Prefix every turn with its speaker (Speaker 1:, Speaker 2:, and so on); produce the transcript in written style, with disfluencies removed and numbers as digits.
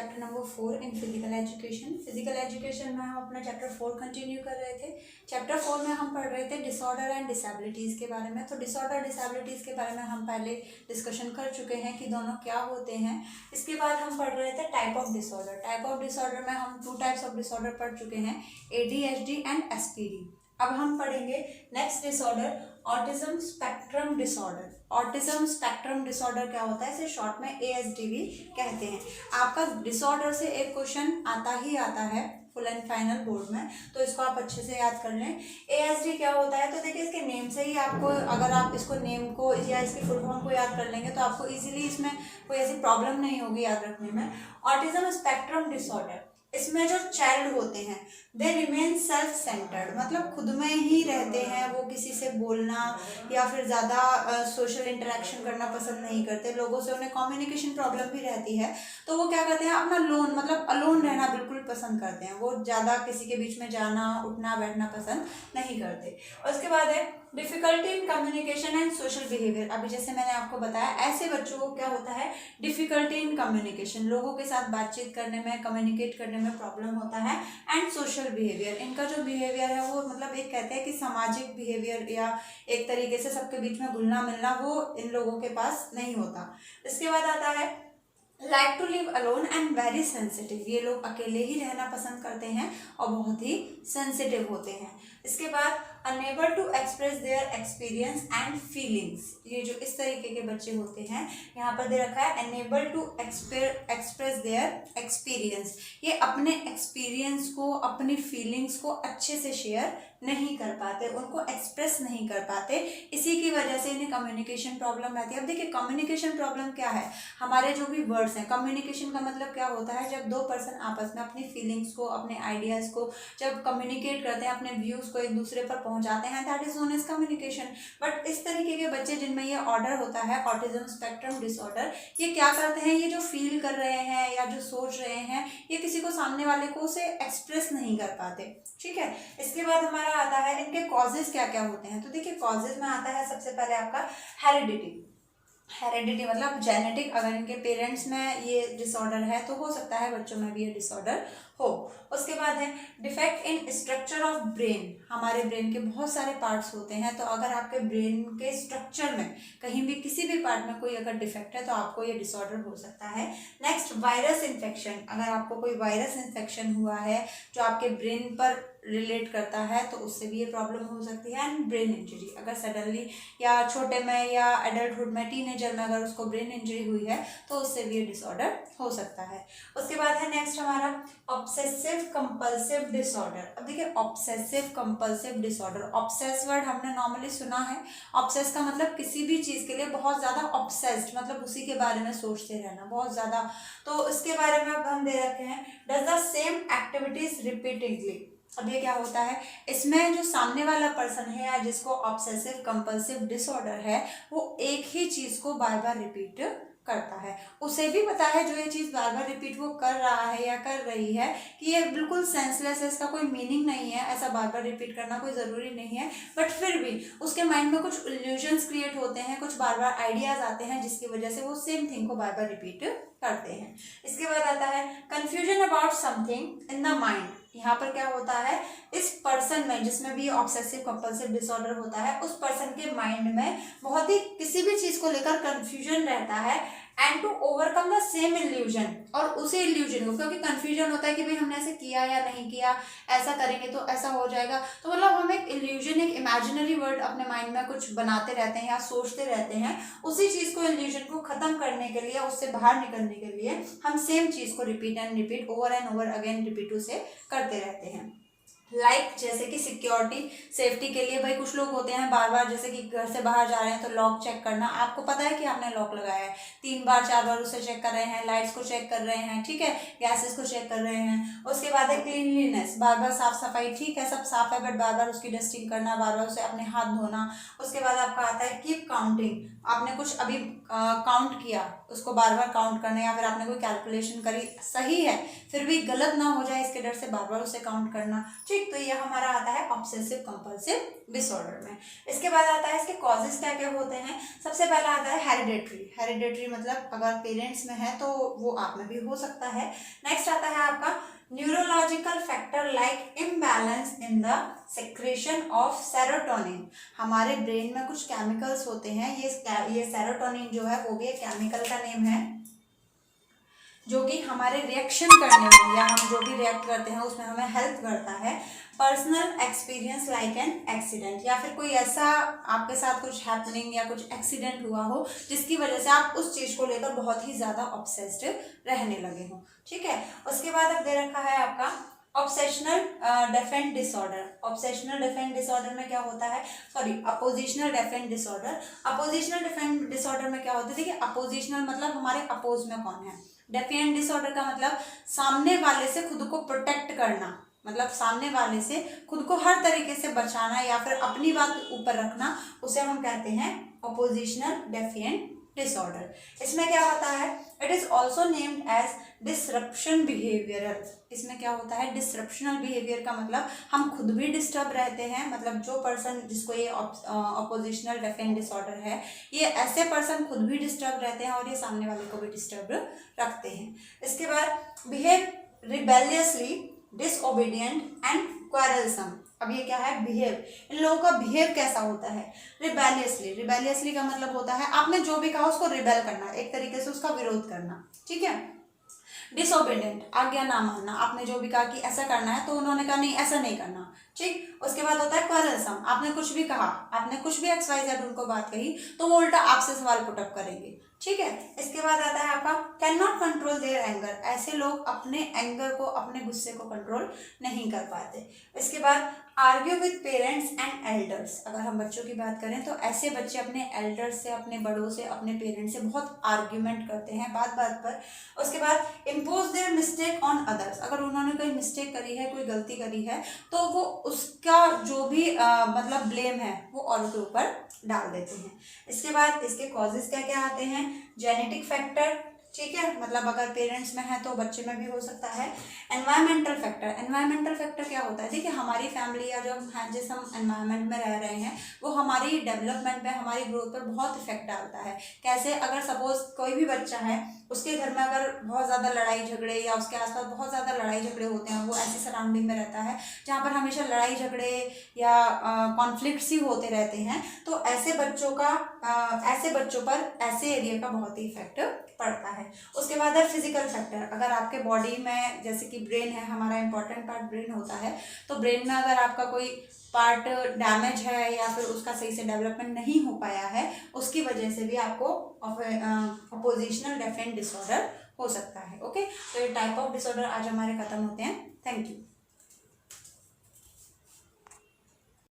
Speaker 1: Chapter number 4 in physical education. Physical education में हम अपना चैप्टर 4 कंटिन्यू कर रहे थे। चैप्टर 4 में हम पढ़ रहे थे डिसऑर्डर एंड डिसेबिलिटीज़ के बारे में। तो डिसऑर्डर डिसेबिलिटीज़ के बारे में हम पहले डिस्कशन कर चुके हैं कि दोनों क्या होते हैं। इसके बाद हम पढ़ रहे थे type of disorder. Type of disorder में हम 2 टाइप्स ऑफ डिसऑर्डर पढ़ चुके हैं, ADHD एंड SPD। अब हम पढ़ेंगे next disorder, autism spectrum disorder. Autism spectrum disorder क्या होता है, इसे शॉर्ट में ASD भी कहते हैं। आपका डिसऑर्डर से एक क्वेश्चन आता ही आता है फुल एंड फाइनल बोर्ड में, तो इसको आप अच्छे से याद कर लें। ASD क्या होता है, तो देखिए इसके नेम से ही आपको, अगर आप इसको नेम को या इसकी फुल फॉर्म को याद कर लेंगे तो आपको इजीली इसमें कोई ऐसी प्रॉब्लम नहीं होगी याद रखने में। ऑटिज्म स्पेक्ट्रम डिसऑर्डर, इसमें जो चाइल्ड होते हैं दे रिमेन सेल्फ सेंटर्ड, मतलब खुद में ही रहते हैं, वो किसी से बोलना या फिर ज़्यादा सोशल इंटरेक्शन करना पसंद नहीं करते, लोगों से उन्हें कम्युनिकेशन प्रॉब्लम भी रहती है, तो वो क्या करते हैं अपना लोन मतलब अलोन रहना बिल्कुल पसंद करते हैं। वो ज़्यादा किसी के बीच में जाना उठना बैठना पसंद नहीं करते। और उसके बाद है difficulty in communication and social behaviour. अभी जैसे मैंने आपको बताया, ऐसे बच्चों को क्या होता है, डिफिकल्टी इन कम्युनिकेशन, लोगों के साथ बातचीत करने में कम्युनिकेट करने में प्रॉब्लम होता है, एंड सोशल बिहेवियर, इनका जो बिहेवियर है वो मतलब एक कहते हैं कि सामाजिक बिहेवियर या एक तरीके से सबके बीच में घुलना मिलना वो इन लोगों के पास नहीं होता। इसके बाद आता है like to live alone and very sensitive, ये लोग अकेले ही रहना पसंद करते हैं और बहुत ही सेंसिटिव होते हैं। इसके बाद unable to express their experience and feelings, ये जो इस तरीके के बच्चे होते हैं यहाँ पर दे रखा है unable to express their experience, ये अपने एक्सपीरियंस को अपनी फीलिंग्स को अच्छे से शेयर नहीं कर पाते, उनको एक्सप्रेस नहीं कर पाते, इसी की वजह से इन्हें कम्युनिकेशन प्रॉब्लम रहती है। अब देखिए कम्युनिकेशन प्रॉब्लम क्या है, हमारे जो भी वर्ड्स हैं, कम्युनिकेशन का मतलब क्या होता है, जब दो पर्सन आपस में अपनी फीलिंग्स को अपने आइडियाज़ को जब कम्युनिकेट करते हैं, अपने व्यूज़ को एक दूसरे पर पहुंचाते हैं, that is known as communication. But इस तरीके के बच्चे जिनमें ये ऑर्डर होता है ऑटिज्म स्पेक्ट्रम डिसऑर्डर, ये क्या करते हैं, ये जो फील कर रहे हैं या जो सोच रहे हैं ये किसी को सामने वाले को उसे एक्सप्रेस नहीं कर पाते। ठीक है, इसके बाद हमारा आता है इनके कॉजेज क्या क्या होते हैं। तो देखिए कॉजेज में आता है सबसे पहले आपका हेरिडिटी। हेरिडिटी मतलब जेनेटिक, अगर इनके पेरेंट्स में ये डिसऑर्डर है तो हो सकता है बच्चों में भी ये डिसऑर्डर हो। उसके बाद है defect in structure of brain, हमारे ब्रेन के बहुत सारे पार्ट्स होते हैं, तो अगर आपके ब्रेन के स्ट्रक्चर में कहीं भी किसी भी पार्ट में कोई अगर डिफेक्ट है तो आपको ये डिसऑर्डर हो सकता है। नेक्स्ट वायरस इन्फेक्शन, अगर आपको कोई वायरस इन्फेक्शन हुआ है जो आपके ब्रेन पर रिलेट करता है तो उससे भी ये प्रॉब्लम हो सकती है। एंड ब्रेन इंजरी, अगर सडनली या छोटे में या एडल्टहुड में टीनेजर में अगर उसको ब्रेन इंजरी हुई है तो उससे भी ये डिसऑर्डर हो सकता है। उसके बाद है नेक्स्ट हमारा ऑब्सेसिव कंपल्सिव डिसऑर्डर। अब देखिए obsessive compulsive disorder, obsess word हमने नॉर्मली सुना है, ऑब्सेस का मतलब किसी भी चीज़ के लिए बहुत ज़्यादा ऑब्सेस्ड, मतलब उसी के बारे में सोचते रहना बहुत ज़्यादा। तो इसके बारे में अब हम दे रखे हैं does the same activities repeatedly. अब ये क्या होता है, इसमें जो सामने वाला पर्सन है या जिसको ऑब्सेसिव कंपल्सिव डिसऑर्डर है वो एक ही चीज़ को बार बार रिपीट करता है, उसे भी पता है जो ये चीज़ बार बार रिपीट वो कर रहा है या कर रही है कि ये बिल्कुल सेंसलेस है, इसका कोई मीनिंग नहीं है, ऐसा बार बार रिपीट करना कोई ज़रूरी नहीं है, बट फिर भी उसके माइंड में कुछ इल्यूजन्स क्रिएट होते हैं, कुछ बार बार आइडियाज़ आते हैं जिसकी वजह से वो सेम थिंग को बार बार रिपीट करते हैं। इसके बाद आता है confusion about something in the mind. यहाँ पर क्या होता है, इस पर्सन में जिसमें भी ऑब्सेसिव कंपल्सिव डिसऑर्डर होता है उस पर्सन के माइंड में बहुत ही किसी भी चीज़ को लेकर कंफ्यूजन रहता है, and to overcome the same illusion, और उसी इल्यूजन को, क्योंकि कंफ्यूजन होता है कि भाई हमने ऐसे किया या नहीं किया, ऐसा करेंगे तो ऐसा हो जाएगा, तो मतलब हम एक इल्यूजन एक इमेजिनरी वर्ड अपने माइंड में कुछ बनाते रहते हैं या सोचते रहते हैं, उसी चीज़ को इल्यूजन को ख़त्म करने के लिए, उससे बाहर निकलने के लिए हम सेम चीज़ को repeat and repeat over and over again repeat उसे करते रहते हैं। लाइक जैसे कि सिक्योरिटी सेफ्टी के लिए, भाई कुछ लोग होते हैं बार बार जैसे कि घर से बाहर जा रहे हैं तो लॉक चेक करना, आपको पता है कि आपने लॉक लगाया है, 3 बार 4 बार उसे चेक कर रहे हैं, लाइट्स को चेक कर रहे हैं, ठीक है, गैसेस को चेक कर रहे हैं। उसके बाद है क्लीनलीनेस, बार बार साफ सफाई, ठीक है सब साफ है बट बार बार उसकी डस्टिंग करना, बार बार उसे अपने हाथ धोना। उसके बाद आपका आता है कीप काउंटिंग, आपने कुछ अभी काउंट किया उसको बार बार काउंट करना, या फिर आपने कोई कैलकुलेशन करी सही है फिर भी गलत ना हो जाए इसके डर से बार बार उसे काउंट करना, ठीक ठीक, तो ये हमारा आता है ऑब्सेसिव कंपल्सिव डिसऑर्डर में। इसके बाद आता है इसके कॉजेज क्या क्या होते हैं। सबसे पहला आता है हेरिडेटरी। हेरिडेटरी मतलब अगर पेरेंट्स में है तो वो आप में भी हो सकता है। नेक्स्ट आता है आपका neurological factor like imbalance in the secretion of serotonin. हमारे ब्रेन में कुछ केमिकल्स होते हैं, ये सेरोटोनिन जो है वो भी एक केमिकल का नेम है, जो कि हमारे रिएक्शन करने में या हम जो भी रिएक्ट करते हैं उसमें हमें हेल्प करता है। Personal experience like an accident, या फिर कोई ऐसा आपके साथ कुछ हैपनिंग या कुछ एक्सीडेंट हुआ हो जिसकी वजह से आप उस चीज को लेकर बहुत ही ज्यादा ऑब्सेस्ड रहने लगे हो, ठीक है। उसके बाद अब दे रखा है आपका ऑब्सेशनल डेफेंट डिसऑर्डर। ऑब्सेशनल डेफेंट डिसऑर्डर में क्या होता है, सॉरी अपोजिशनल डेफेंट डिसऑर्डर। अपोजिशनल डेफेंट डिसऑर्डर में क्या होता है, देखिए अपोजिशनल मतलब हमारे अपोज में कौन है। डेफिएंट डिसऑर्डर का मतलब सामने वाले से खुद को प्रोटेक्ट करना, मतलब सामने वाले से खुद को हर तरीके से बचाना या फिर अपनी बात ऊपर रखना, उसे हम कहते हैं अपोजिशनल डेफिएंट डिसऑर्डर। इसमें क्या होता है, it is also named as disruption behavioural. इसमें क्या होता है, डिसरप्शनल बिहेवियर का मतलब हम खुद भी डिस्टर्ब रहते हैं, मतलब जो पर्सन जिसको ये अपोजिशनल डेफिएंट डिसऑर्डर है, ये ऐसे पर्सन खुद भी डिस्टर्ब रहते हैं और ये सामने वाले को भी डिस्टर्ब रखते हैं। इसके बाद बिहेव रिबेलियसली, डिसओबीडियंट एंड क्वारलसम। अब ये क्या है, बिहेव, इन लोगों का बिहेव कैसा होता है, रिबेलियसली। रिबेलियसली का मतलब होता है आपने जो भी कहा उसको रिबेल करना, एक तरीके से उसका विरोध करना, ठीक है। डिसओबीडियंट, आज्ञा ना मानना, आपने जो भी कहा कि ऐसा करना है तो उन्होंने कहा नहीं ऐसा नहीं करना, ठीक। उसके बाद होता है क्वारलसम, आपने कुछ भी कहा, आपने कुछ भी XYZ उनको बात कही तो वो उल्टा आपसे सवाल पुटअप करेंगे, ठीक है। इसके बाद आता है आपका can not control their anger. ऐसे लोग अपने एंगर को, अपने गुस्से को कंट्रोल नहीं कर पाते। इसके बाद argue with parents and elders. अगर हम बच्चों की बात करें तो ऐसे बच्चे अपने एल्डर्स से, अपने बड़ों से, अपने पेरेंट्स से बहुत आर्ग्यूमेंट करते हैं बात बात पर। उसके बाद impose their mistake on others. अगर उन्होंने कोई मिस्टेक करी है, कोई गलती करी है तो वो उसका जो भी मतलब ब्लेम है वो औरों के ऊपर डाल देते हैं। इसके बाद इसके कॉजेज क्या क्या आते हैं, जेनेटिक फैक्टर, ठीक है, मतलब अगर पेरेंट्स में है तो बच्चे में भी हो सकता है। एनवायरमेंटल फैक्टर, एनवायरमेंटल फैक्टर क्या होता है, देखिए हमारी फैमिली या जो जिस हम एनवायरमेंट में रह रहे हैं वो हमारी डेवलपमेंट पे, हमारी ग्रोथ पर बहुत इफेक्ट डालता है। कैसे, अगर सपोज कोई भी बच्चा है, उसके घर में अगर बहुत ज़्यादा लड़ाई झगड़े या उसके आसपास बहुत ज़्यादा लड़ाई झगड़े होते हैं, वो ऐसी सराउंडिंग में रहता है जहाँ पर हमेशा लड़ाई झगड़े या कॉन्फ्लिक्ट्स ही होते रहते हैं, तो ऐसे बच्चों पर ऐसे एरिया का बहुत ही इफेक्ट पड़ता है। उसके बाद है फिजिकल फैक्टर। अगर आपके बॉडी में, जैसे कि ब्रेन है, हमारा इंपॉर्टेंट पार्ट ब्रेन होता है, तो ब्रेन में अगर आपका कोई पार्ट डैमेज है या फिर उसका सही से डेवलपमेंट नहीं हो पाया है, उसकी वजह से भी आपको अपोजिशनल डेफिएंट डिसऑर्डर हो सकता है। ओके, तो ये टाइप ऑफ डिसऑर्डर आज हमारे खत्म होते हैं। Thank you.